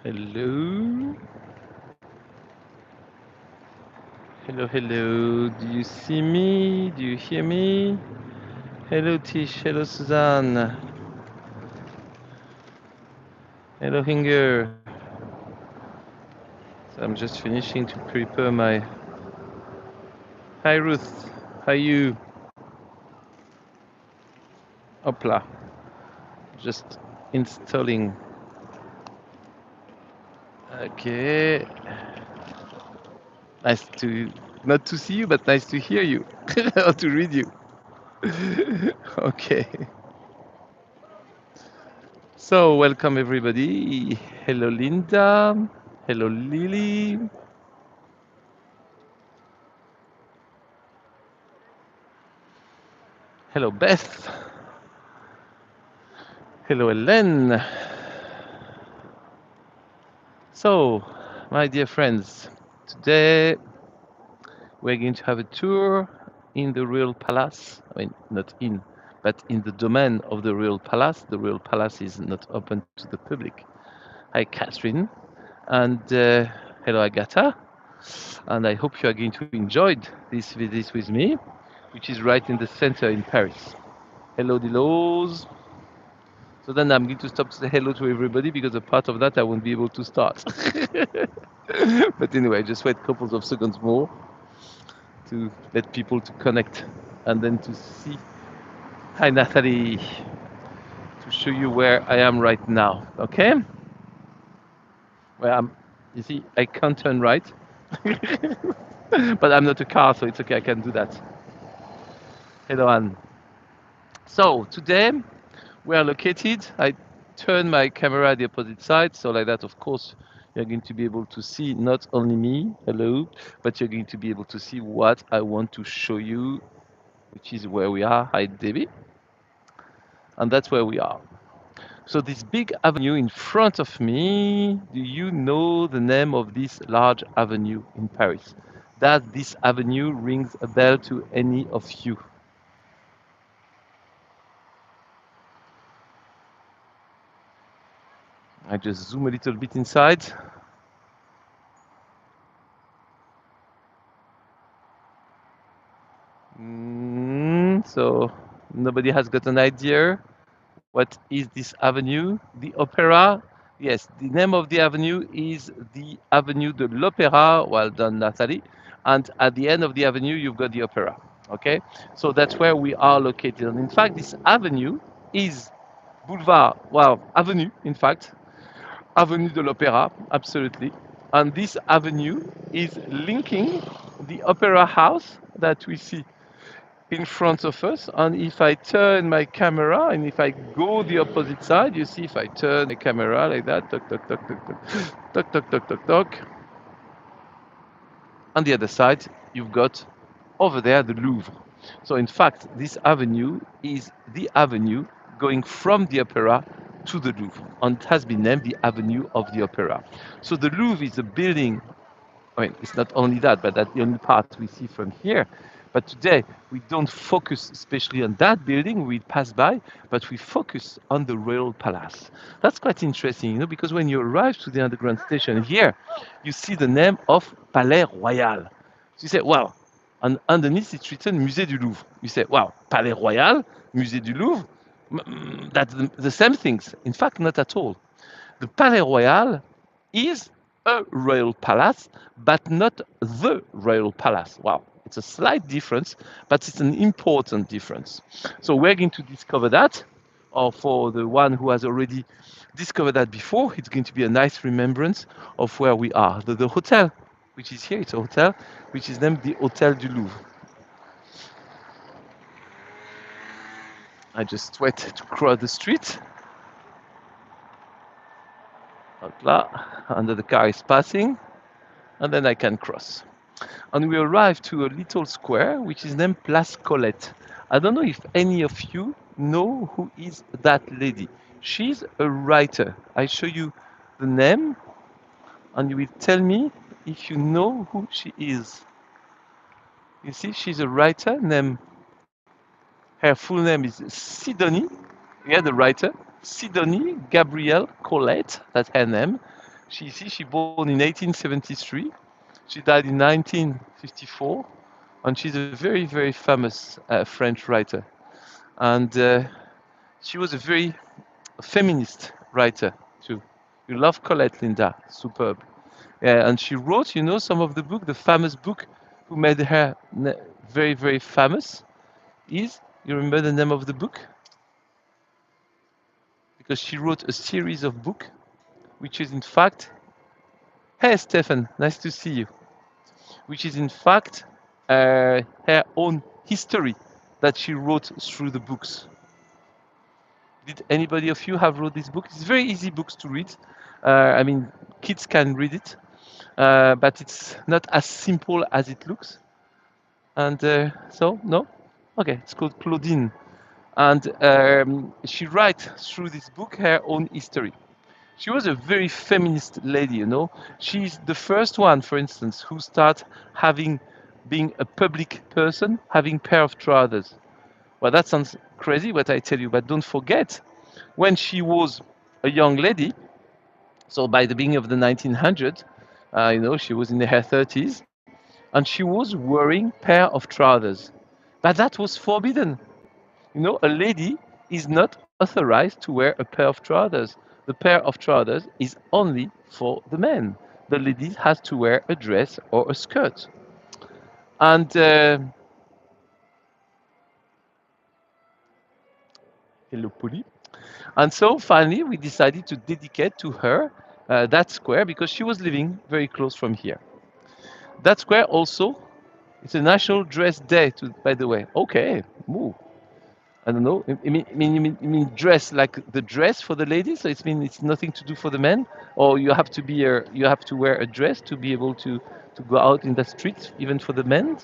Hello. Hello, hello. Do you see me? Do you hear me? Hello, Tish. Hello, Suzanne. Hello, Hinger. So I'm just finishing to prepare my. Hi, Ruth. How you? Hopla. Just installing. Okay. Nice to not to see you, but nice to hear you or to read you. Okay. So welcome everybody. Hello, Linda. Hello, Lily. Hello, Beth. Hello, Hélène. So, my dear friends, today we're going to have a tour in the Royal Palace. I mean, not in, but in the domain of the Royal Palace. The Royal Palace is not open to the public. Hi, Catherine. And hello, Agatha. And I hope you are going to enjoy this visit with me, which is right in the center in Paris. Hello, Delos. So then I'm going to stop to say hello to everybody because a part of that I won't be able to start. But anyway, just wait a couple of seconds more to let people to connect and then to see. Hi, Natalie, to show you where I am right now. Okay, where I'm. You see, I can't turn right, but I'm not a car, so it's okay. I can do that. Hello, Anne. So today we are located. I turn my camera the opposite side, so like that, of course, you're going to be able to see not only me, hello, but you're going to be able to see what I want to show you, which is where we are. Hi, Debbie. And that's where we are. So this big avenue in front of me, do you know the name of this large avenue in Paris? Does this avenue rings a bell to any of you? I just zoom a little bit inside. So nobody has got an idea. What is this avenue? The opera? Yes, the name of the avenue is the Avenue de l'Opéra. Well done, Nathalie. And at the end of the avenue, you've got the opera. Okay, so that's where we are located. And in fact, this avenue is Boulevard, well, Avenue, in fact, Avenue de l'Opéra, absolutely. And this avenue is linking the opera house that we see in front of us. And if I turn my camera and if I go the opposite side, you see if I turn the camera like that, tuck, tuck, tuck, tuck, tuck, tuck, tuck, tuck, tuck, tuck. On the other side, you've got over there the Louvre. So in fact, this avenue is the avenue going from the opera to the Louvre, and it has been named the Avenue of the Opera. So the Louvre is a building. I mean, it's not only that, but that's the only part we see from here. But today, we don't focus especially on that building we pass by, but we focus on the Royal Palace. That's quite interesting, because when you arrive to the underground station here, you see the name of Palais Royal. So you say, well, and underneath it's written Musée du Louvre. You say, wow, Palais Royal, Musée du Louvre, that's the same things. In fact, not at all. The Palais Royal is a royal palace, but not the royal palace. Wow, it's a slight difference, but it's an important difference. So we're going to discover that, or for the one who has already discovered that before, it's going to be a nice remembrance of where we are. The hotel, which is here, it's a hotel, which is named the Hotel du Louvre. I just wait to cross the street. And the car is passing, and then I can cross. And we arrive to a little square which is named Place Colette. I don't know if any of you know who is that lady. She's a writer. I show you the name, and you will tell me if you know who she is. You see, she's a writer named, her full name is Sidonie, yeah, the writer, Sidonie Gabrielle Colette, that's her name. She see she born in 1873. She died in 1954, and she's a very very famous French writer. And she was a very feminist writer too. You love Colette, Linda, superb. Yeah, and she wrote, some of the book. The famous book who made her very very famous is, you remember the name of the book? Because she wrote a series of book, which is in fact, hey Stefan, nice to see you, which is in fact her own history that she wrote through the books. Did anybody of you have wrote this book? It's very easy books to read. I mean, kids can read it, but it's not as simple as it looks. And so, no? Okay, it's called Claudine. And she writes through this book her own history. She was a very feminist lady. She's the first one, for instance, who started having, being a public person, having pair of trousers. Well, that sounds crazy what I tell you, but don't forget, when she was a young lady, so by the beginning of the 1900s, she was in her 30s, and she was wearing pair of trousers. But that was forbidden. A lady is not authorized to wear a pair of trousers. The pair of trousers is only for the men. The lady has to wear a dress or a skirt. And hello, Polly. And so finally, we decided to dedicate to her that square because she was living very close from here. That square also, it's a National Dress Day, by the way. Okay, move. I don't know. You mean dress like the dress for the ladies? So it's nothing to do for the men, or you have to wear a dress to be able to go out in the streets, even for the men.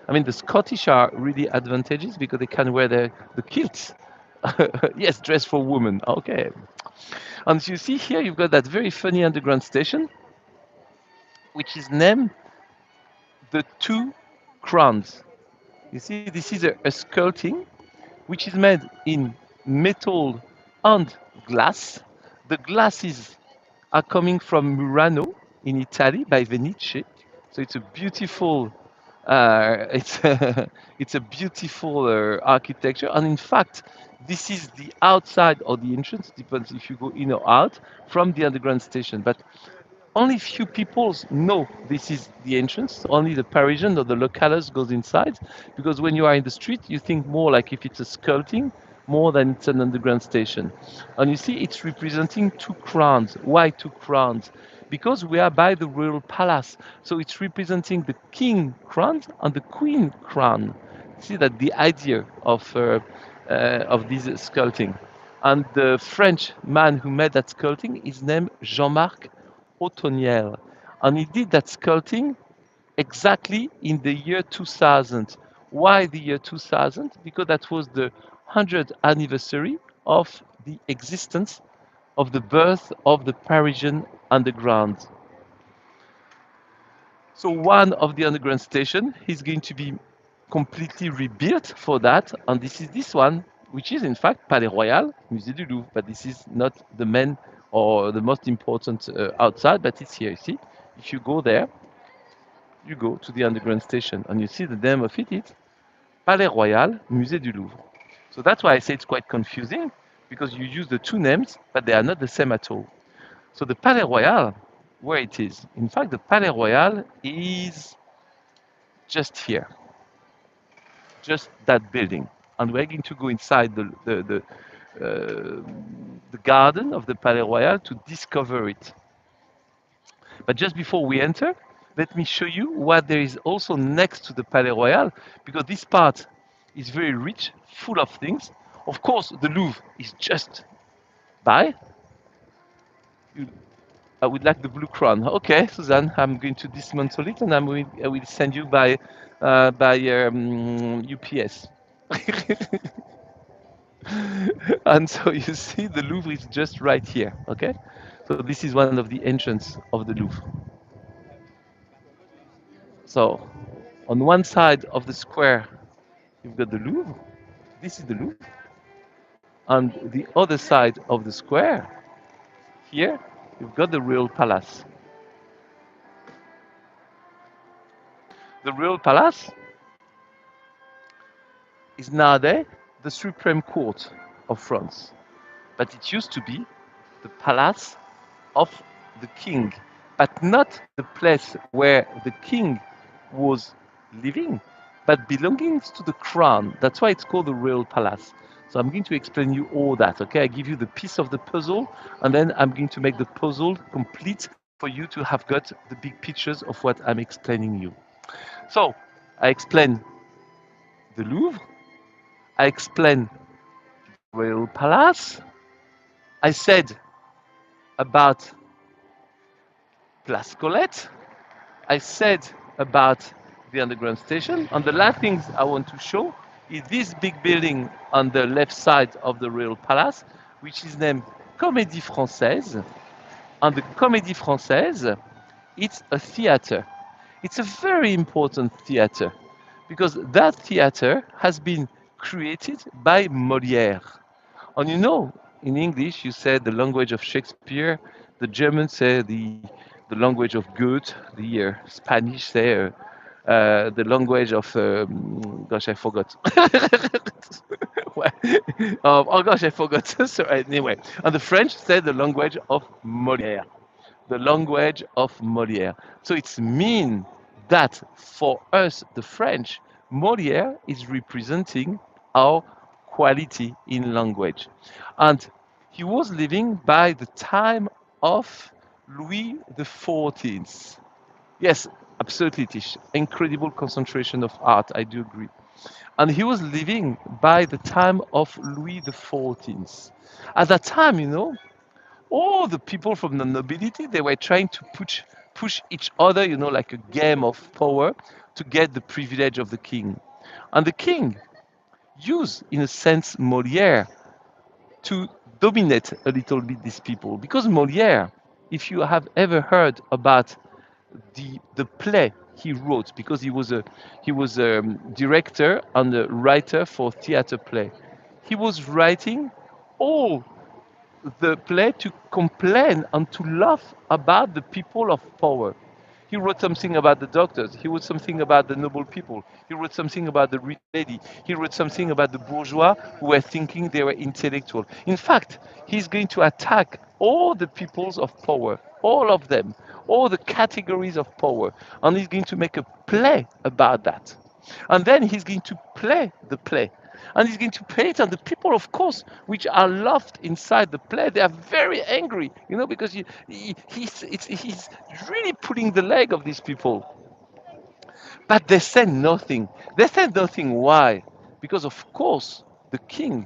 I mean, the Scottish are really advantageous because they can wear the kilts. Yes, dress for women. Okay. And you see here, you've got that very funny underground station, which is named the Two Crowns. You see, this is a sculpting which is made in metal and glass. The glasses are coming from Murano in Italy by Venice. So it's a beautiful, it's a beautiful architecture. And in fact, this is the outside or the entrance, depends if you go in or out from the underground station. But only few people know this is the entrance. Only the Parisian or the localers goes inside, because when you are in the street, you think more like if it's a sculpting more than it's an underground station. And you see, it's representing two crowns. Why two crowns? Because we are by the royal palace, so it's representing the king crown and the queen crown. See that the idea of this sculpting. And the French man who made that sculpting is named Jean-Marc Otoniel. And he did that sculpting exactly in the year 2000. Why the year 2000? Because that was the 100th anniversary of the existence of the birth of the Parisian underground. So one of the underground station is going to be completely rebuilt for that, and this is this one, which is in fact Palais Royal, Musée du Louvre, but this is not the main or the most important outside, but it's here. You see, if you go there, you go to the underground station, and you see the name of it. It's Palais Royal, Musée du Louvre. So that's why I say it's quite confusing because you use the two names, but they are not the same at all. So the Palais Royal, where it is, in fact, the Palais Royal is just here, just that building, and we're going to go inside the garden of the Palais Royal to discover it. But just before we enter, let me show you what there is also next to the Palais Royal, because this part is very rich, full of things. Of course, the Louvre is just by. You, I would like the blue crown. Okay, Suzanne, I'm going to dismantle it, and I will send you by UPS. And so you see, the Louvre is just right here. Okay, so this is one of the entrance of the Louvre. So on one side of the square, you've got the Louvre. This is the Louvre. And the other side of the square, here, you've got the Royal Palace. The Royal Palace is nowadays the Supreme Court of France, but it used to be the Palace of the King, but not the place where the King was living, but belonging to the crown. That's why it's called the Royal Palace. So I'm going to explain you all that. Okay, I give you the piece of the puzzle, and then I'm going to make the puzzle complete for you to have got the big pictures of what I'm explaining you. So I explain the Louvre. I explain Royal Palace. I said about Place Colette. I said about the underground station. And the last things I want to show is this big building on the left side of the Royal Palace, which is named Comédie Française. And the Comédie Française, it's a theater. It's a very important theater because that theater has been created by Molière. And you know, in English, you say the language of Shakespeare, the Germans say the language of Goethe, the Spanish say the language of, gosh, I forgot. Oh gosh, I forgot. So anyway, and the French say the language of Molière, the language of Molière. So it's mean that for us, the French, Molière is representing our quality in language. And he was living by the time of Louis the 14th. Yes, absolutely, Tish. Incredible concentration of art, I do agree. And he was living by the time of Louis the 14th. At that time, you know, all the people from the nobility, they were trying to push each other, you know, like a game of power to get the privilege of the king. And the king used, in a sense, Molière to dominate a little bit these people. Because Molière, if you have ever heard about the play he wrote, because he was a director and a writer for theater play, he was writing all the play to complain and to laugh about the people of power. He wrote something about the doctors. He wrote something about the noble people. He wrote something about the rich lady. He wrote something about the bourgeois who were thinking they were intellectual. In fact, he's going to attack all the peoples of power, all of them, all the categories of power, and he's going to make a play about that. And then he's going to play the play. And he's going to play it, and the people, of course, which are loved inside the play, they are very angry, you know, because he's really pulling the leg of these people. But they say nothing. They say nothing. Why? Because, of course, the king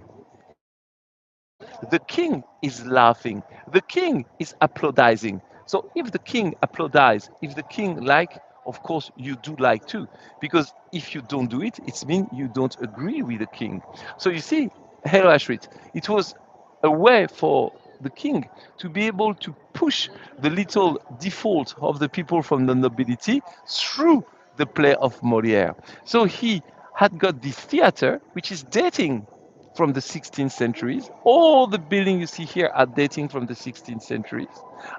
is happy. The king is laughing. The king is applaudizing. So if the king applaudizes, if the king like, of course you do like too. Because if you don't do it, it means you don't agree with the king. So you see, hello Ashrit, it was a way for the king to be able to push the little default of the people from the nobility through the play of Molière. So he had got this theater, which is dating from the 16th centuries. All the buildings you see here are dating from the 16th centuries.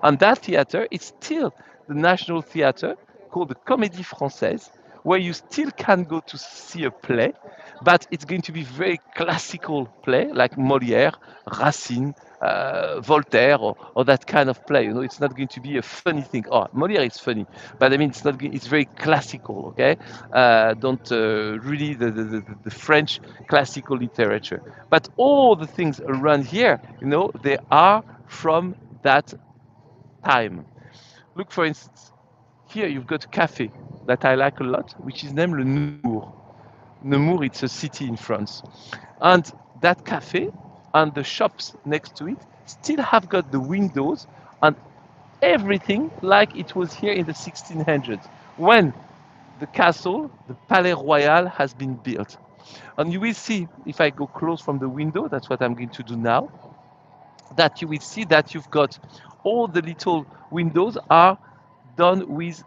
And that theater is still the national theater called the Comédie Française, where you still can go to see a play, but it's going to be very classical play like Molière, Racine, Voltaire, or that kind of play. You know, it's not going to be a funny thing. Oh, Molière is funny, but I mean, it's not. It's very classical. Okay, don't really the French classical literature. But all the things around here, you know, they are from that time. Look, for instance, here you've got a cafe that I like a lot, which is named Le Nemours. Nemours, it's a city in France. And that cafe and the shops next to it still have got the windows and everything like it was here in the 1600s when the castle, the Palais Royal, has been built. And you will see, if I go close from the window, that's what I'm going to do now, that you will see that you've got all the little windows are done with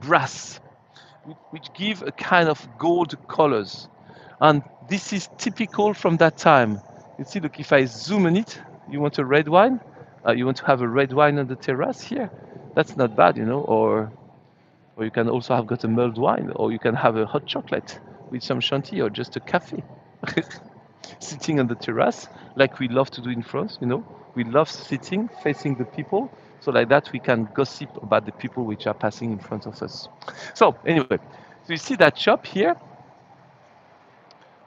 brass, which give a kind of gold colors. And this is typical from that time. You see, look, if I zoom on it, you want a red wine? You want to have a red wine on the terrace here? That's not bad, you know. Or you can also have got a mulled wine, or you can have a hot chocolate with some chantilly, or just a cafe, sitting on the terrace, like we love to do in France. You know, we love sitting facing the people, so like that we can gossip about the people which are passing in front of us. So anyway, so you see that shop here.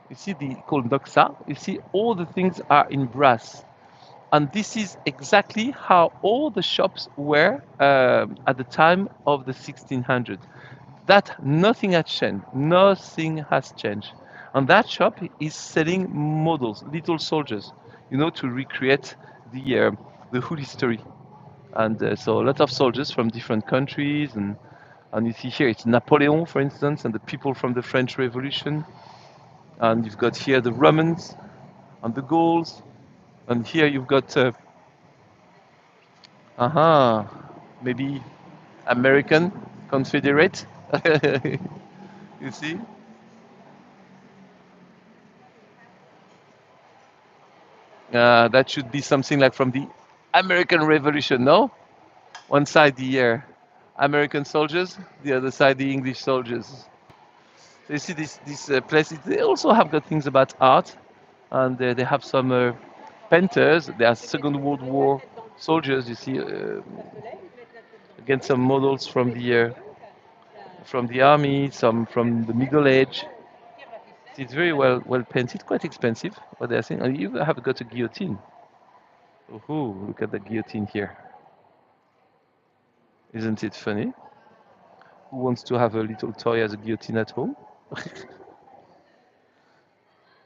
You see the called Doxa. You see all the things are in brass. And this is exactly how all the shops were at the time of the 1600s. That nothing has changed. Nothing has changed. And that shop is selling models, little soldiers, you know, to recreate the whole history. And so a lot of soldiers from different countries, and you see here it's Napoleon, for instance, and the people from the French Revolution. And you've got here the Romans and the Gauls, and here you've got aha, maybe American Confederate. You see? That should be something like from the American Revolution, no? One side the American soldiers, the other side the English soldiers. So you see these places. They also have got things about art, and they have some painters. They are Second World War soldiers. You see, again some models from the army, some from the Middle Age. It's very well painted, quite expensive. What they are saying, and you have got a guillotine. Oh, look at the guillotine here. Isn't it funny? Who wants to have a little toy as a guillotine at home?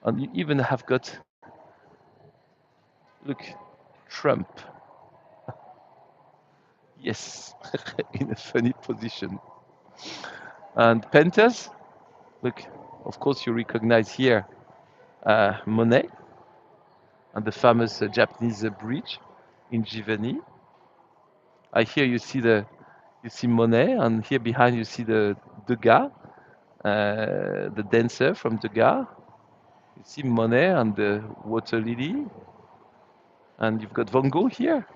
And you even have got, look, Trump. Yes, in a funny position. And painters, look, of course you recognize here Monet and the famous Japanese bridge in Giverny. Here you see Monet, and here behind you see the Degas, the dancer from Degas. You see Monet and the water lily, and you've got Van Gogh here.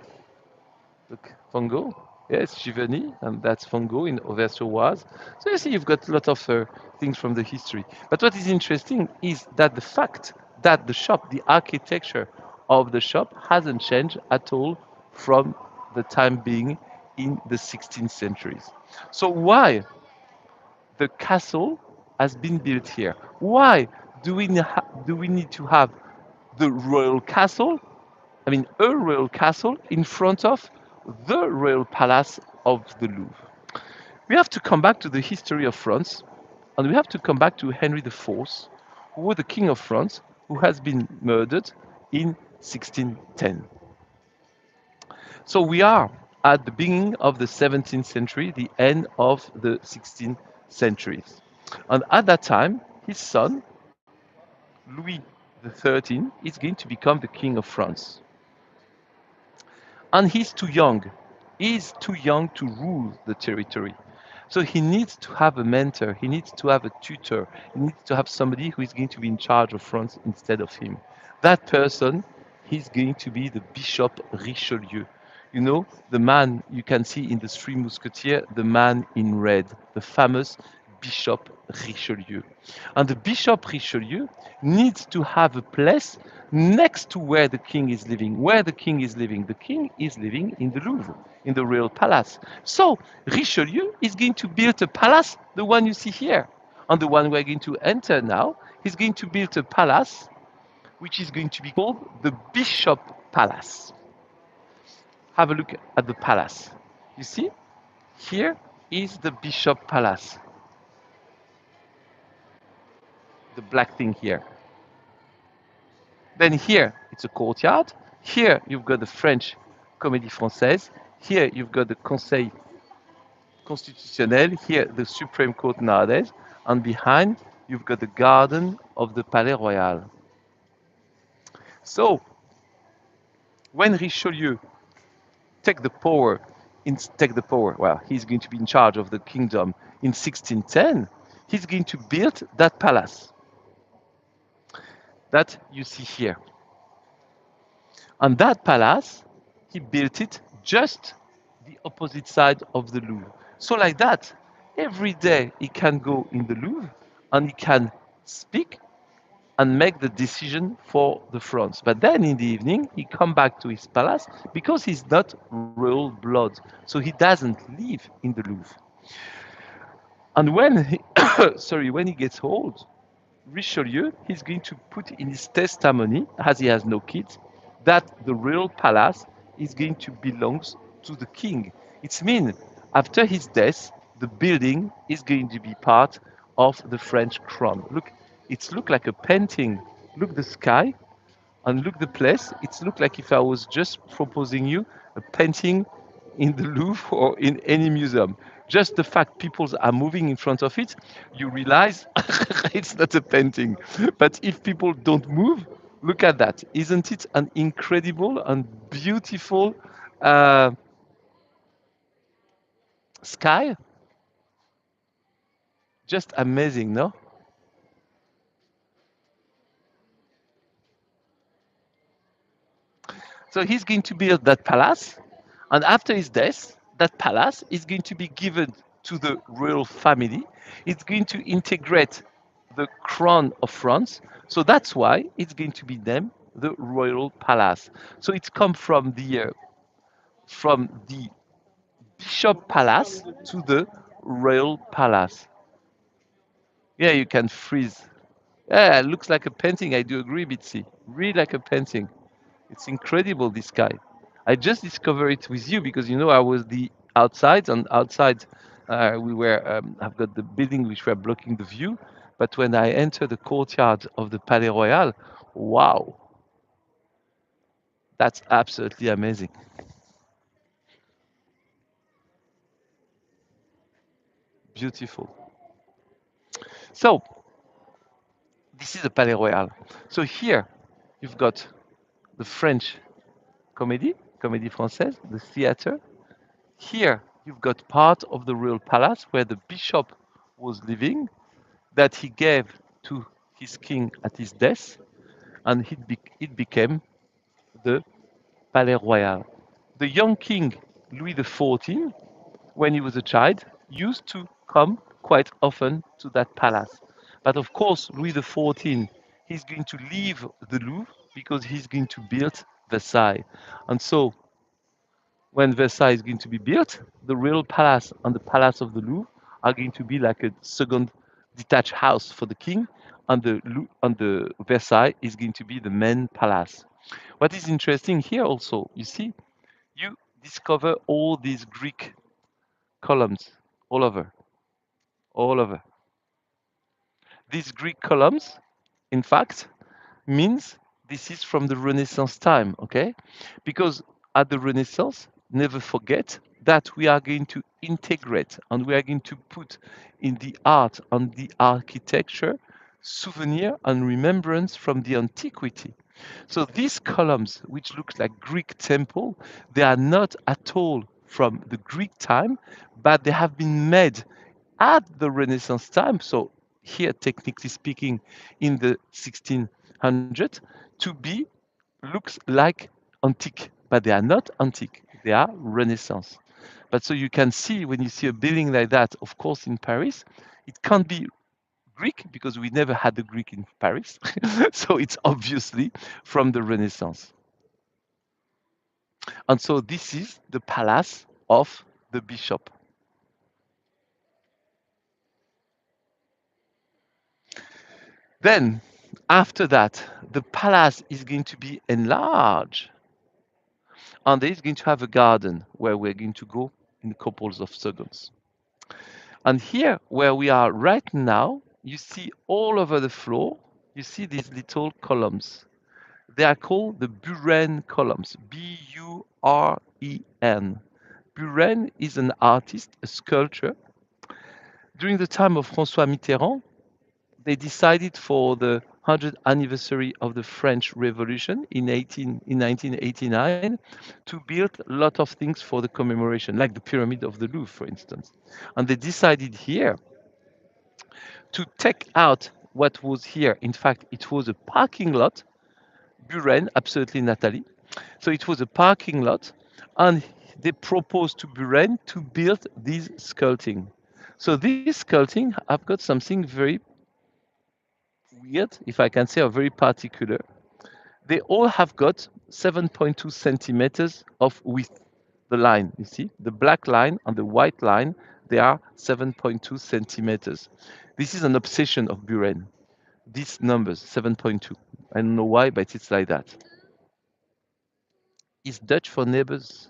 Look, Van Gogh. Yes, Giverny, and that's Van Gogh in Auvers-sur-Oise. So you see, you've got a lot of things from the history. But what is interesting is that the fact that the shop, the architecture of the shop, hasn't changed at all from the time being in the 16th centuries. So why the castle has been built here? Why do we need to have the royal castle, I mean, a royal castle in front of the royal palace of the Louvre? We have to come back to the history of France, and we have to come back to Henry IV, who was the king of France, who has been murdered in 1610. So we are at the beginning of the 17th century, the end of the 16th century. And at that time, his son, Louis XIII, is going to become the king of France. And he's too young. He's too young to rule the territory. So he needs to have a mentor, he needs to have a tutor, he needs to have somebody who is going to be in charge of France instead of him. That person is going to be the Bishop Richelieu. You know, the man you can see in the Three Musketeers, the man in red, the famous Bishop Richelieu. And the Bishop Richelieu needs to have a place next to where the king is living. Where the king is living? The king is living in the Louvre, in the royal palace. So Richelieu is going to build a palace, the one you see here. And the one we're going to enter now, he's going to build a palace which is going to be called the Bishop Palace. Have a look at the palace. You see, here is the Bishop Palace. The black thing here. Then here, it's a courtyard. Here, you've got the French Comédie Française. Here, you've got the Conseil Constitutionnel. Here, the Supreme Court nowadays. And behind, you've got the garden of the Palais Royal. So, when Richelieu take the power, well, he's going to be in charge of the kingdom in 1610, he's going to build that palace that you see here. And that palace he built it just the opposite side of the Louvre. So like that, every day he can go in the Louvre and he can speak and make the decision for the France. But then in the evening, he come back to his palace because he's not royal blood, so he doesn't live in the Louvre. And when he, sorry, when he gets old, Richelieu is going to put in his testimony, as he has no kids, that the royal palace is going to belong to the king. It's mean after his death, the building is going to be part of the French crown. Look, it's look like a painting. Look the sky and look the place. It's look like if I was just proposing you a painting in the Louvre or in any museum. Just the fact people are moving in front of it, you realize it's not a painting. But if people don't move, look at that. Isn't it an incredible and beautiful uh, sky? Just amazing, no? So he's going to build that palace, and after his death, that palace is going to be given to the royal family. It's going to integrate the crown of France. So that's why it's going to be named the Royal Palace. So it's come from the Bishop Palace to the Royal Palace. Yeah, you can freeze. Yeah, it looks like a painting. I do agree, Bitsy. Really like a painting. It's incredible, this guy. I just discovered it with you because I was the outside, and outside we were. I've got the building which were blocking the view, but when I enter the courtyard of the Palais Royal, wow, that's absolutely amazing, beautiful. So this is the Palais Royal. So here you've got the French comedy, Comédie Française, the theater. Here you've got part of the royal palace where the bishop was living, that he gave to his king at his death, and it became the Palais Royal. The young king, Louis XIV, when he was a child, used to come quite often to that palace. But of course, Louis XIV, he's going to leave the Louvre because he's going to build Versailles. And so when Versailles is going to be built, the royal palace and the palace of the Louvre are going to be like a second detached house for the king, and the Versailles is going to be the main palace. What is interesting here also, you see, you discover all these Greek columns all over, all over. These Greek columns, in fact, means this is from the Renaissance time, okay? Because at the Renaissance, never forget that we are going to integrate and we are going to put in the art and the architecture souvenir and remembrance from the antiquity. So these columns, which looks like Greek temple, they are not at all from the Greek time, but they have been made at the Renaissance time. So here, technically speaking, in the 1600s, to be looks like antique, but they are not antique. They are Renaissance. But so you can see when you see a building like that, of course, in Paris, it can't be Greek because we never had the Greek in Paris. So it's obviously from the Renaissance. And so this is the palace of the bishop. Then, after that, the palace is going to be enlarged, and there is going to have a garden where we're going to go in couples of seconds. And here, where we are right now, you see all over the floor, you see these little columns. They are called the Buren columns, Buren. Buren is an artist, a sculptor. During the time of François Mitterrand, they decided for the 100th anniversary of the French Revolution in 1989 to build a lot of things for the commemoration, like the Pyramid of the Louvre, for instance. And they decided here to take out what was here. In fact, it was a parking lot. Buren, absolutely Natalie. So it was a parking lot, and they proposed to Buren to build this sculpting. So this sculpting, I've got something very weird, if I can say, or very particular. They all have got 7.2 centimeters of width. The line, you see, the black line and the white line, they are 7.2 centimeters. This is an obsession of Buren. These numbers, 7.2. I don't know why, but it's like that. Is Dutch for neighbors?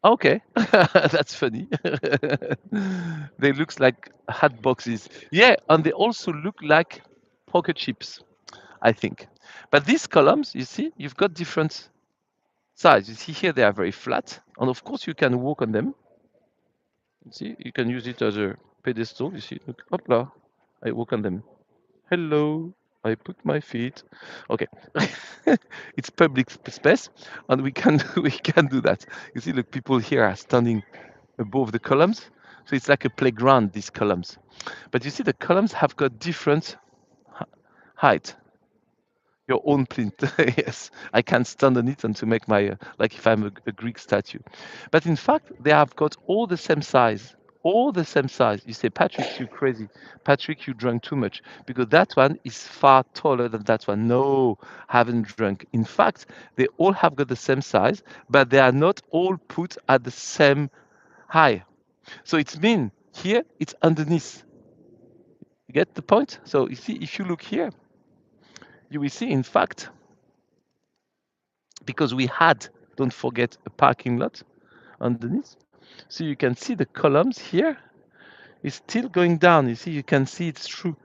Okay, that's funny. They look like hat boxes. Yeah, and they also look like pocket chips, I think. But these columns, you see, you've got different size. You see here they are very flat, and of course you can walk on them. You see, you can use it as a pedestal. You see, look, hopla, I walk on them. Hello, I put my feet. Okay, it's public space, and we can we can do that. You see, look, people here are standing above the columns, so it's like a playground. These columns, but you see, the columns have got different height. Your own plinth. Yes, I can stand on it and to make my like if I'm a Greek statue. But in fact, they have got all the same size. All the same size. You say, Patrick, you crazy. Patrick, you drank too much because that one is far taller than that one. No, haven't drunk. In fact, they all have got the same size, but they are not all put at the same high. So it's mean here it's underneath. You get the point? So you see, if you look here, you will see, in fact, because we had, don't forget, a parking lot underneath. So you can see the columns here is still going down. You see, you can see it's true.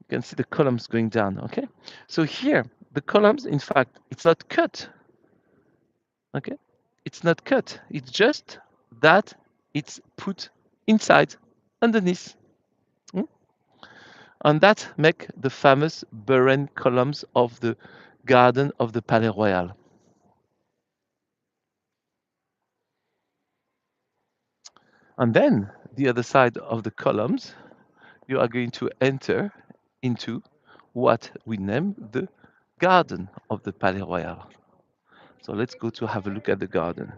You can see the columns going down, okay? So here, the columns, in fact, it's not cut, okay? It's not cut. It's just that it's put inside, underneath. Mm? And that make the famous Buren columns of the garden of the Palais Royal. And then the other side of the columns, you are going to enter into what we name the garden of the Palais Royal. So let's go to have a look at the garden.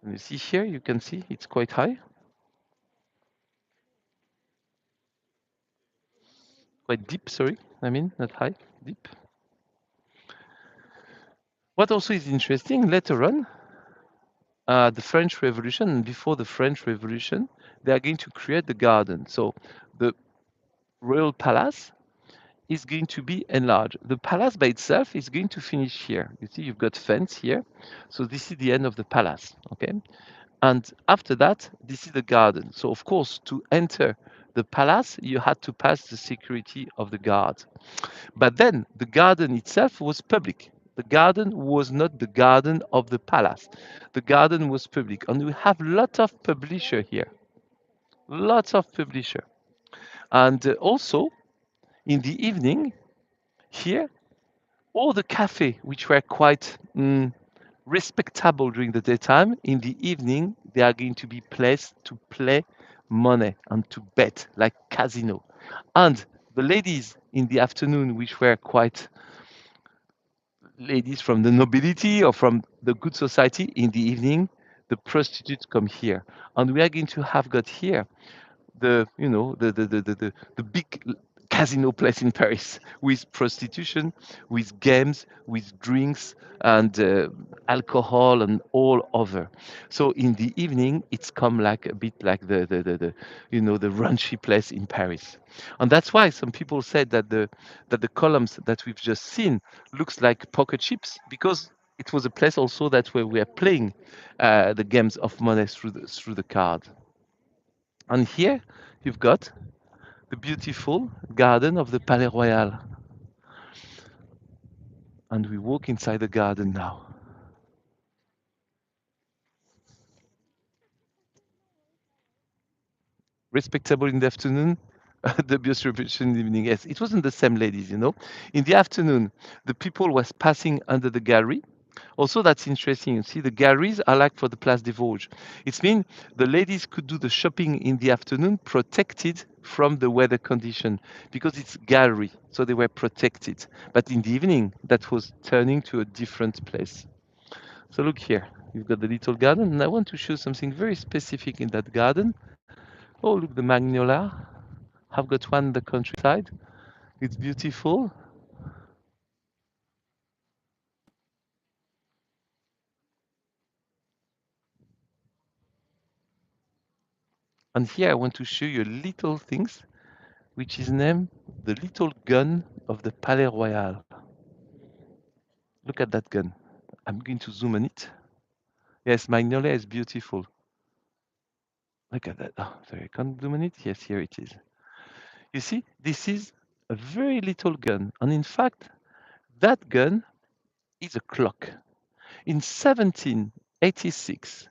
And you see here, you can see it's quite high, quite deep, sorry. I mean, not high, deep. What also is interesting, later on, the French Revolution, and before the French Revolution, they are going to create the garden. So the royal palace is going to be enlarged. The palace by itself is going to finish here. You see, you've got fence here. So this is the end of the palace, okay? And after that, this is the garden. So of course, to enter the palace, you had to pass the security of the guard. But then the garden itself was public. The garden was not the garden of the palace. The garden was public. And we have lots of publisher here. Lots of publisher. And also, in the evening, here, all the cafe, which were quite respectable during the daytime, in the evening, they are going to be placed to play money and to bet, like casino. And the ladies in the afternoon, which were quite ladies from the nobility or from the good society, in the evening, the prostitutes come here. And we are going to have got here the the big casino place in Paris with prostitution, with games, with drinks and alcohol and all over. So in the evening, it's come like a bit like the raunchy place in Paris, and that's why some people said that the columns that we've just seen looks like poker chips because it was a place also that where we are playing the games of money through the card. And here you've got the beautiful garden of the Palais Royal. And we walk inside the garden now. Respectable in the afternoon, dubious reputation in the evening. Yes, it wasn't the same ladies, you know. In the afternoon, the people was passing under the gallery. Also, that's interesting. You see, the galleries are like for the Place des Vosges. It means the ladies could do the shopping in the afternoon, protected from the weather condition because it's gallery, so they were protected. But in the evening, that was turning to a different place. So look here, you've got the little garden, and I want to show something very specific in that garden. Oh, look, the magnolia. I've got one in the countryside. It's beautiful. And here I want to show you little things, which is named the little gun of the Palais Royal. Look at that gun. I'm going to zoom on it. Yes, magnolia is beautiful. Look at that. Oh, sorry, I can't zoom on it. Yes, here it is. You see, this is a very little gun. And in fact, that gun is a clock. In 1786,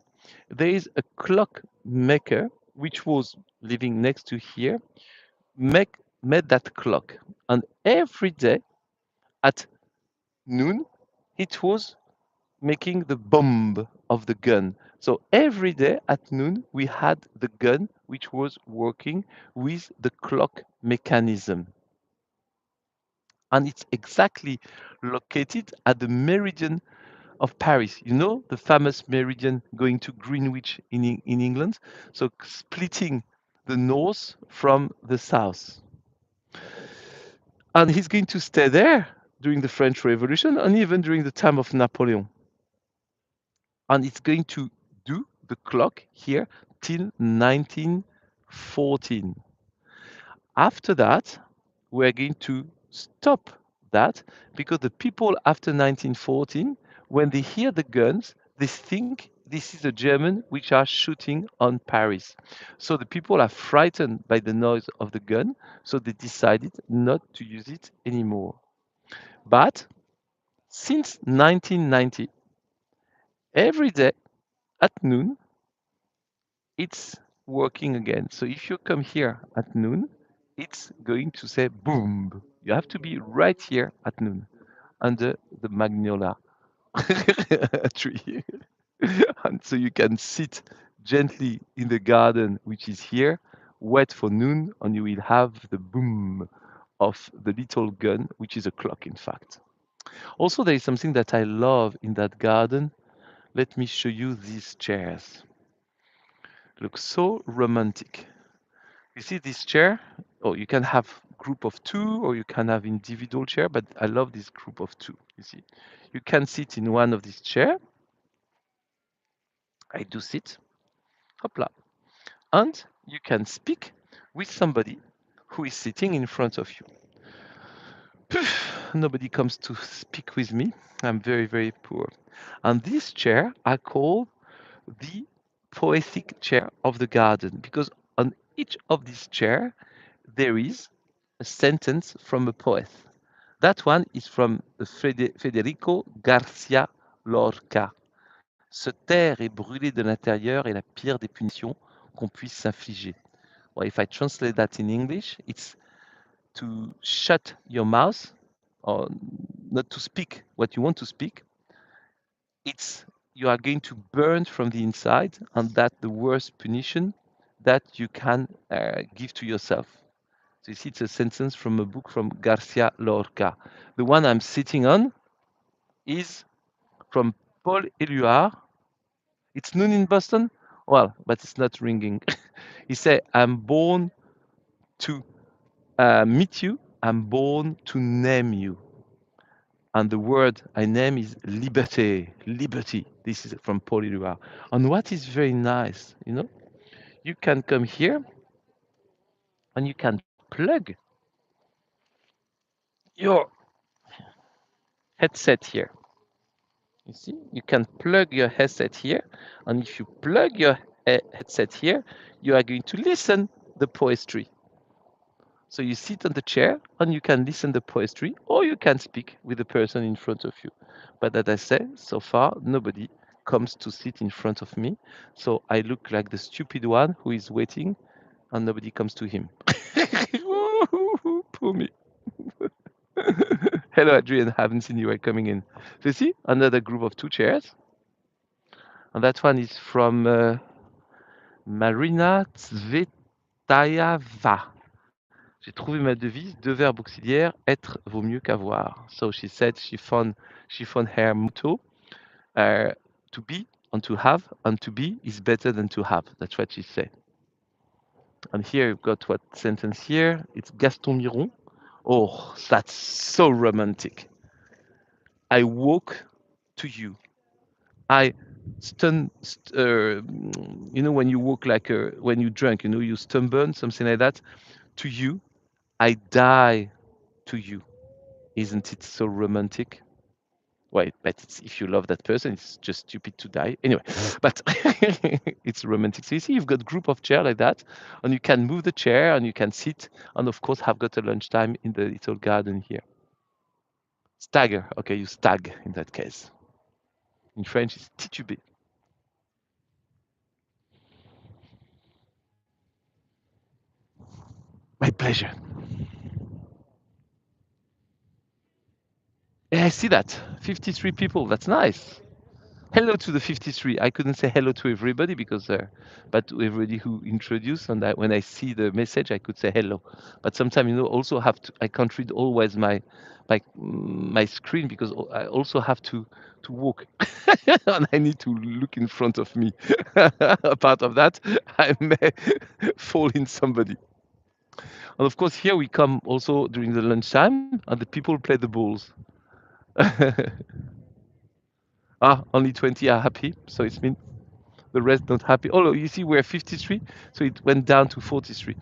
there is a clock maker which was living next to here, make, made that clock. And every day at noon, it was making the bomb of the gun. So every day at noon, we had the gun which was working with the clock mechanism. And it's exactly located at the meridian of Paris. You know, the famous meridian going to Greenwich in England? So splitting the north from the south. And he's going to stay there during the French Revolution and even during the time of Napoleon. And it's going to do the clock here till 1914. After that, we're going to stop that because the people after 1914, when they hear the guns, they think this is the German which are shooting on Paris. So the people are frightened by the noise of the gun, so they decided not to use it anymore. But since 1990, every day at noon, it's working again. So if you come here at noon, it's going to say boom. You have to be right here at noon under the magnolia tree. And so you can sit gently in the garden, which is here, wait for noon, and you will have the boom of the little gun, which is a clock, in fact. Also, there is something that I love in that garden. Let me show you these chairs. Look so romantic. You see this chair? Oh, you can have group of two or you can have individual chair, but I love this group of two. You see, you can sit in one of these chair. I do sit, hopla, and you can speak with somebody who is sitting in front of you. Nobody comes to speak with me. I'm very, very poor. And this chair I call the poetic chair of the garden because on each of these chair there is a sentence from a poet. That one is from Federico Garcia Lorca. Se taire et brûler de l'intérieur est la pire des punitions qu'on puisse s'infliger. Well, if I translate that in English, it's to shut your mouth or not to speak what you want to speak. It's you are going to burn from the inside, and that's the worst punition that you can give to yourself. So you see, it's a sentence from a book from Garcia Lorca. The one I'm sitting on is from Paul Éluard. It's noon in Boston. Well, but it's not ringing. He said, "I'm born to meet you. I'm born to name you." And the word I name is liberté. Liberty. This is from Paul Éluard. And what is very nice, you can come here and you can plug your headset here. You see, you can plug your headset here, and if you plug your headset here, you are going to listen the poetry. So you sit on the chair and you can listen the poetry, or you can speak with the person in front of you. But as I said, so far nobody comes to sit in front of me, so I look like the stupid one who is waiting, and nobody comes to him. Poor me. Hello, Adrian. Haven't seen you. Are coming in. So you see another group of two chairs. And that one is from Marina Tsvetaeva. J'ai trouvé ma devise, deux verbes auxiliaires, être vaut mieux qu'avoir. So she said she found her motto, uh, to be and to be is better than to have. That's what she said. And here you've got what sentence here? It's Gaston Miron. Oh, that's so romantic. I walk to you. I when you walk like when you drunk, you stumble, something like that. To you, I die to you. Isn't it so romantic? Wait, but if you love that person, it's just stupid to die. Anyway, but it's romantic. So you see, you've got group of chair like that, and you can move the chair and you can sit, and of course have got a lunchtime in the little garden here. Stagger. Okay, you stag in that case. In French, it's titubé. My pleasure. Yeah, I see that. 53 people. That's nice. Hello to the 53. I couldn't say hello to everybody but to everybody who introduced. And when I see the message, I could say hello. But sometimes, also I can't read always my screen because I also have to walk, and I need to look in front of me. Apart of that, I may fall in somebody. And of course, here we come also during the lunchtime, and the people play the balls. Only 20 are happy, so it means the rest not happy. Oh, you see, we're 53, so it went down to 43.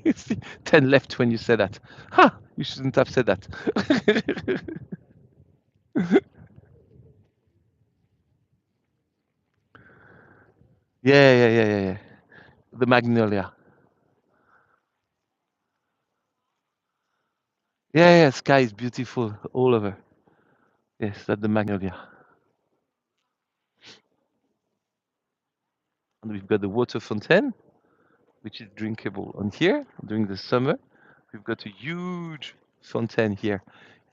You see, 10 left when you said that. You shouldn't have said that. Yeah, yeah, yeah, yeah, yeah. The magnolia. Yeah, yeah, sky is beautiful all over. Yes, that's the magnolia. And we've got the water fountain, which is drinkable. And here, during the summer, we've got a huge fountain here.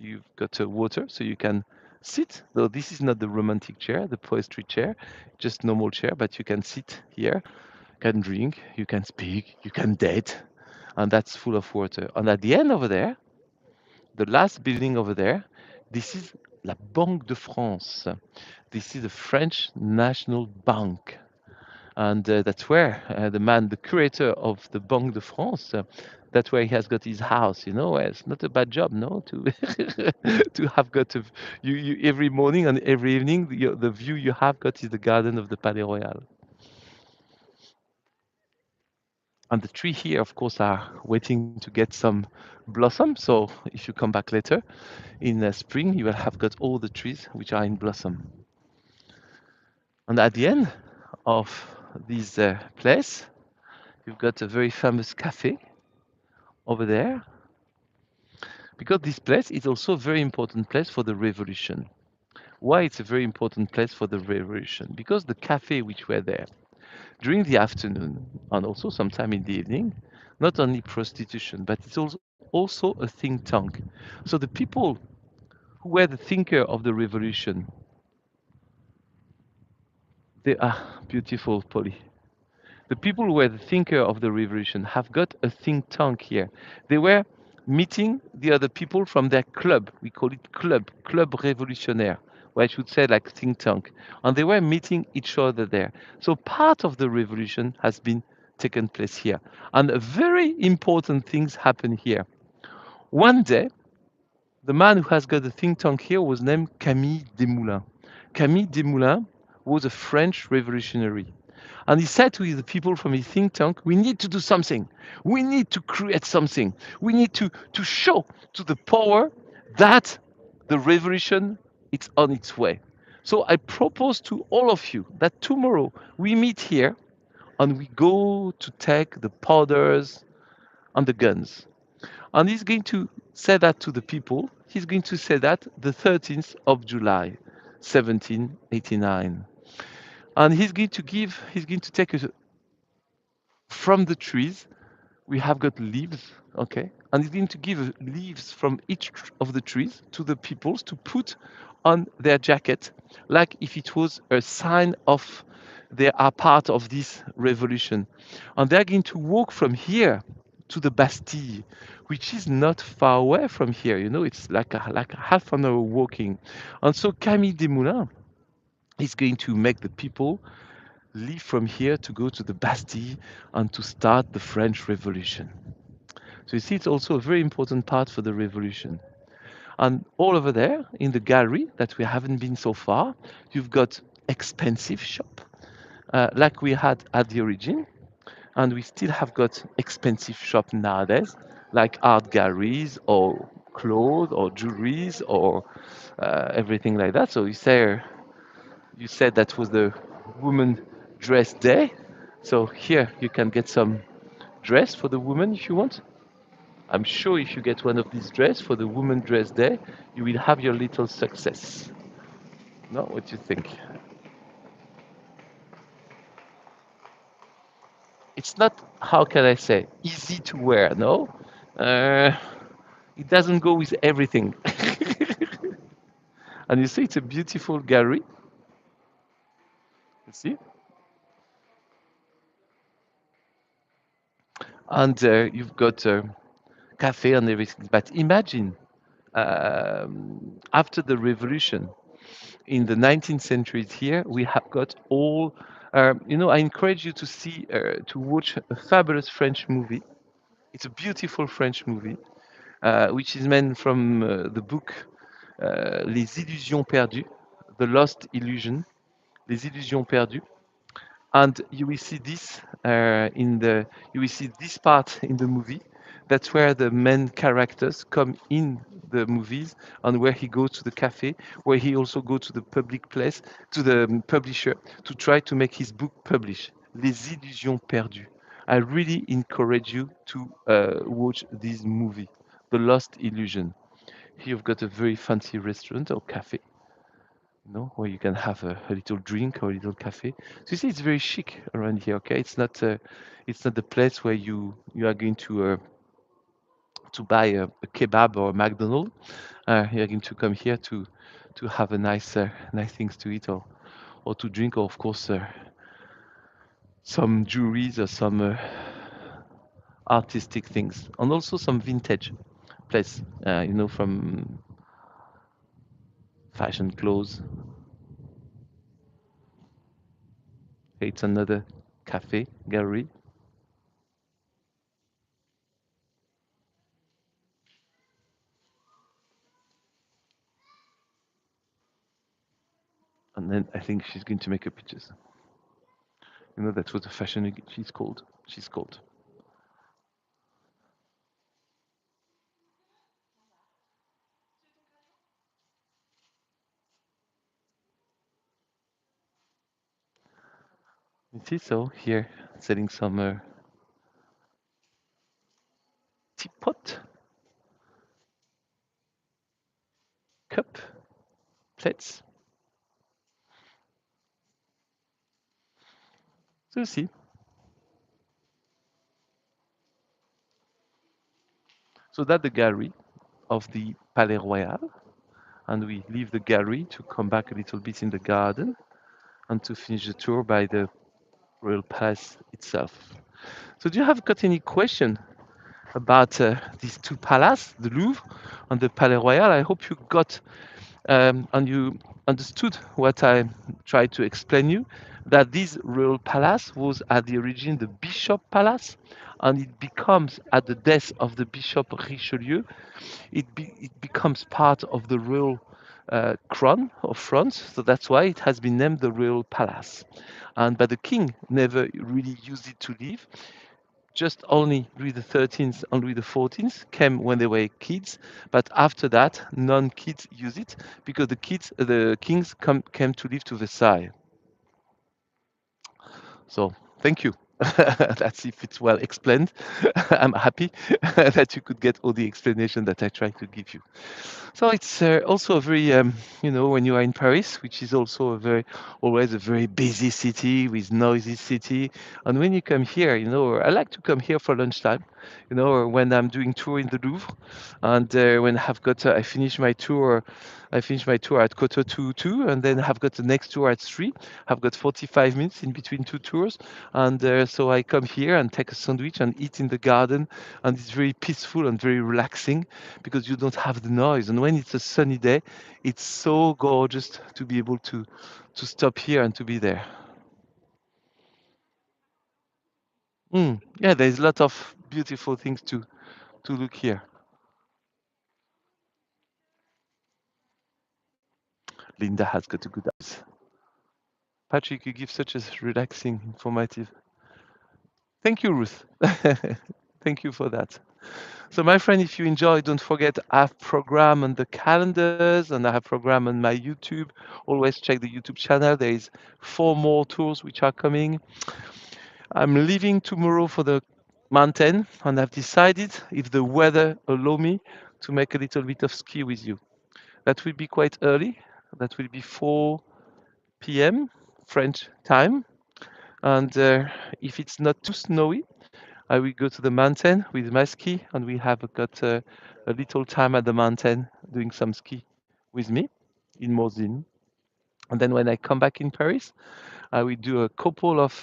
You've got water, so you can sit. Though this is not the romantic chair, the poetry chair, just normal chair, but you can sit here, can drink, you can speak, you can date, and that's full of water. And at the end over there, the last building over there, this is La Banque de France. This is the French National Bank. And that's where the curator of the Banque de France, that's where he has got his house. It's not a bad job, no, to to have got you every morning and every evening. The view you have got is the garden of the Palais Royal, and the tree here, of course, are waiting to get some blossom. So if you come back later in spring, you will have got all the trees which are in blossom. And at the end of this place, you've got a very famous cafe over there, because this place is also a very important place for the revolution. Why it's a very important place for the revolution? Because the cafe which were there during the afternoon and also sometime in the evening, not only prostitution, but it's also a think tank. So the people who were the thinker of the revolution, they are beautiful, Polly. The people who were the thinker of the revolution have got a think tank here. They were meeting the other people from their club. We call it Club Révolutionnaire, or I should say like think tank. And they were meeting each other there. So part of the revolution has been taken place here. And very important things happen here. One day, the man who has got the think tank here was named Camille Desmoulins. Camille Desmoulins was a French revolutionary. And he said to the people from his think tank, we need to do something. We need to create something. We need to show to the power that the revolution is on its way. So I propose to all of you that tomorrow we meet here and we go to take the powders and the guns. And he's going to say that to the people. He's going to say that the 13th of July, 1789. And he's going to take from the trees, we have got leaves, okay? And he's going to give leaves from each of the trees to the peoples to put on their jacket, like if it was a sign of they are part of this revolution. And they're going to walk from here to the Bastille, which is not far away from here. It's like a half an hour walking. And so Camille Desmoulins is going to make the people leave from here to go to the Bastille and to start the French Revolution. So you see, it's also a very important part for the revolution. And all over there in the gallery that we haven't been so far, you've got expensive shop, like we had at the origin, and we still have got expensive shop nowadays, like art galleries or clothes or jewelries or everything like that. So you said that was the woman dress day. So here you can get some dress for the woman if you want. I'm sure if you get one of these dress for the woman dress day, you will have your little success. No, what do you think? It's not, how can I say, easy to wear, no? Uh, it doesn't go with everything. And you see, it's a beautiful gallery. You see? And you've got a cafe and everything. But imagine, after the revolution, in the 19th century here, we have got all, I encourage you to watch a fabulous French movie. It's a beautiful French movie, which is meant from the book Les Illusions Perdues, The Lost Illusion, Les Illusions Perdues. And you will see this part in the movie. That's where the main characters come in the movies, and where he goes to the cafe, where he also goes to the public place, to the publisher, to try to make his book published. Les Illusions Perdues. I really encourage you to watch this movie, The Lost Illusion. Here you've got a very fancy restaurant or cafe, where you can have a little drink or a little cafe. So you see, it's very chic around here. Okay, it's not the place where you are going to buy a kebab or a McDonald's. You're going to come here to have a nice things to eat or to drink, or of course some jewelries or some artistic things, and also some vintage place. From fashion clothes. It's another cafe gallery. And then I think she's going to make her pictures. That's what the fashion she's called. She's called. You see, so here selling some teapot, cup, plates. So you see, so that the gallery of the Palais Royal, and we leave the gallery to come back a little bit in the garden and to finish the tour by the Royal Palace itself. So do you have got any question about these two palaces, the Louvre and the Palais Royal? I hope you got and you understood what I tried to explain you, that this royal palace was at the origin the bishop palace, and it becomes at the death of the bishop Richelieu, it becomes part of the royal crown of France. So that's why it has been named the royal palace. And but the king never really used it to live, just only Louis the 13th and Louis the 14th came when they were kids, but after that, non-kids use it because the kings came to live to Versailles. So thank you. That's if it's well explained. I'm happy that you could get all the explanation that I tried to give you. So it's also a very, when you are in Paris, which is also always a very busy city with noisy city. And when you come here, I like to come here for lunchtime or when I'm doing tour in the Louvre, and when I finish my tour, at quarter to two, and then I've got the next tour at three. I've got 45 minutes in between two tours, and so I come here and take a sandwich and eat in the garden, and it's very peaceful and very relaxing because you don't have the noise. And when it's a sunny day, it's so gorgeous to be able to stop here and to be there. Yeah, there's a lot of beautiful things to look here. Linda has got a good eyes. Patrick, you give such a relaxing, informative. Thank you, Ruth. Thank you for that. So, my friend, if you enjoy, don't forget I have program on the calendars and I have program on my YouTube. Always check the YouTube channel. There is 4 more tours which are coming. I'm leaving tomorrow for the mountain, and I've decided, if the weather allow me, to make a little bit of ski with you. That will be quite early. That will be 4 p.m. French time. And if it's not too snowy, I will go to the mountain with my ski, and we have got a little time at the mountain doing some ski with me in Morzine. And then when I come back in Paris, I will do a couple of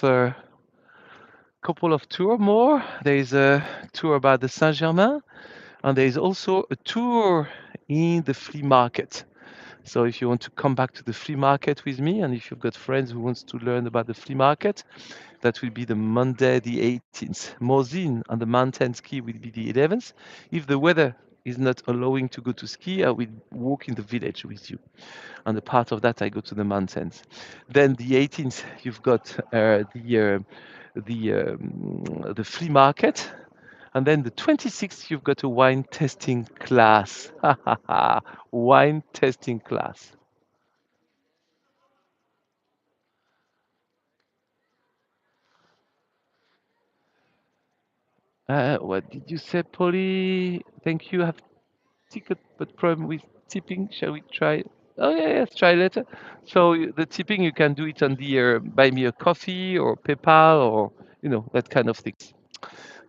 tour more. There is a tour about the Saint Germain, and there is also a tour in the flea market. So if you want to come back to the flea market with me, and if you've got friends who wants to learn about the flea market, that will be the Monday the 18th. Morzine on the mountain ski will be the 11th. If the weather is not allowing to go to ski, I will walk in the village with you. And a part of that, I go to the mountains. Then the 18th, you've got the flea market. And then the 26th, you've got a wine tasting class. Wine tasting class. What did you say, Polly? Thank you. Have ticket, but problem with tipping. Shall we try? Oh yeah, yes, try later. So the tipping, you can do it on the buy me a coffee or PayPal or that kind of things.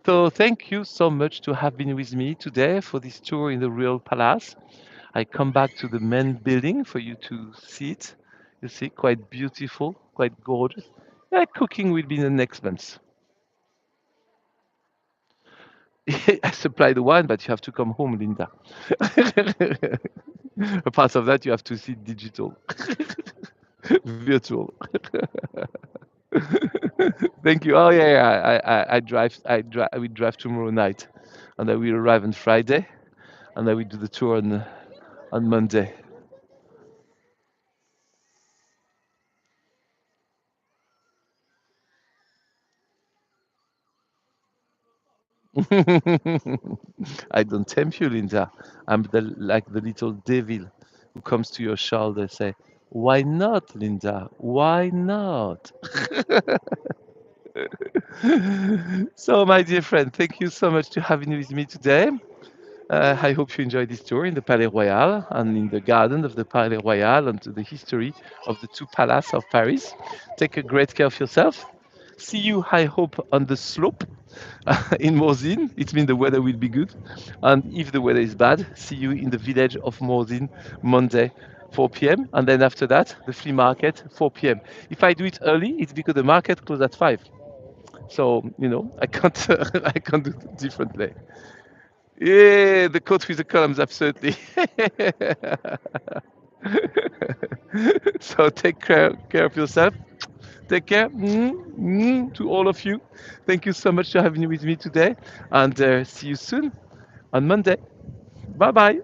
So thank you so much to have been with me today for this tour in the Real Palace. I come back to the main building for you to see it. You see, quite beautiful, quite gorgeous. Yeah, cooking will be the next month. I supply the wine, but you have to come home, Linda. Apart of that, you have to see digital, virtual. Thank you. Oh yeah, yeah. I drive. I will drive tomorrow night, and I will arrive on Friday, and I will do the tour on Monday. I don't tempt you, Linda. I'm like the little devil who comes to your shoulder and say, "Why not, Linda? Why not?" So, my dear friend, thank you so much to having with me today. I hope you enjoyed this tour in the Palais Royal and in the garden of the Palais Royal and to the history of the two palaces of Paris. Take a great care of yourself. See you, I hope, on the slope in Morzine. It means the weather will be good. And if the weather is bad, see you in the village of Morzine Monday, 4 p.m. And then after that, the flea market, 4 p.m. If I do it early, it's because the market closes at 5. So, I can't, I can't do it differently. Yeah, the coat with the columns, absolutely. So take care of yourself. Take care to all of you. Thank you so much for having me with me today, and see you soon on Monday. Bye bye.